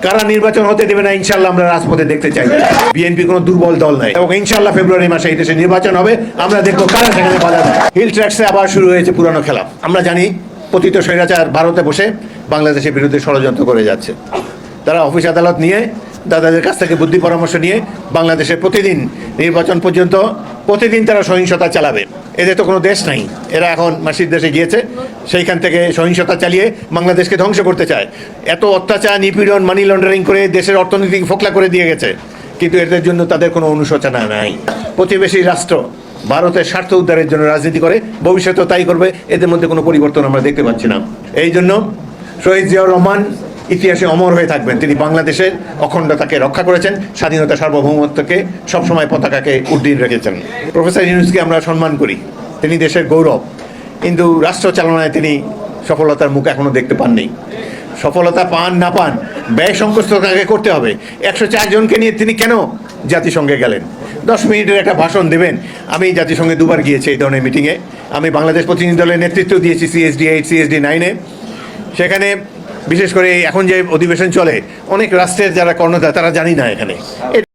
কারা নির্বাচন হতে দেবে না ইনশাল্লাহ আমরা রাজপথে দেখতে চাই। বিএনপি কোনো দুর্বল দল নয় এবং ইনশাল্লাহ ফেব্রুয়ারি মাসে এই দেশে নির্বাচন হবে, আমরা দেখবো কারা সেখানে বাধা দেয়। হিল ট্র্যাক্সে আবার শুরু হয়েছে পুরানো খেলা। আমরা জানি পতিত স্বৈরাচার ভারতে বসে বাংলাদেশের বিরুদ্ধে ষড়যন্ত্র করে যাচ্ছে। তারা অফিস আদালত নিয়ে দাদাদের কাছ থেকে বুদ্ধি পরামর্শ নিয়ে বাংলাদেশে প্রতিদিন নির্বাচন পর্যন্ত প্রতিদিন তারা সহিংসতা চালাবে। এদের তো কোনো দেশ নাই, এরা এখন মাসির দেশে গিয়েছে, সেইখান থেকে সহিংসতা চালিয়ে বাংলাদেশকে ধ্বংস করতে চায়। এত অত্যাচার, নিপীড়ন, মানি লন্ডারিং করে দেশের অর্থনীতিকে ফোকলা করে দিয়ে গেছে, কিন্তু এদের জন্য তাদের কোনো অনুশোচনা নাই। প্রতিবেশী রাষ্ট্র ভারতের স্বার্থ উদ্ধারের জন্য রাজনীতি করে, ভবিষ্যতেও তাই করবে। এদের মধ্যে কোনো পরিবর্তন আমরা দেখতে পাচ্ছি না। এই জন্য শহীদ জিয়াউর রহমান ইতিহাসে অমর হয়ে থাকবেন। তিনি বাংলাদেশের অখণ্ডতাকে রক্ষা করেছেন, স্বাধীনতা সার্বভৌমত্বকে সবসময় পতাকাকে উড্ডীন রেখেছেন। প্রফেসর ইউনূসকে আমরা সম্মান করি, তিনি দেশের গৌরব, কিন্তু রাষ্ট্র চালনায় তিনি সফলতার মুখ এখনও দেখতে পাননি। সফলতা পান না পান, ব্যয় সংকোচ তাকে করতে হবে। 104 জনকে নিয়ে তিনি কেন জাতিসংঘে গেলেন? 10 মিনিটের একটা ভাষণ দেবেন। আমি জাতিসংঘে দুবার গিয়েছি এই ধরনের মিটিংয়ে। আমি বাংলাদেশ প্রতিনিধি দলের নেতৃত্ব দিয়েছি CSD 8, CSD 9-এ। সেখানে বিশেষ করে এখন যে অধিবেশন চলে, অনেক রাষ্ট্রের যারা কর্ণধার তারা জানি না এখানে।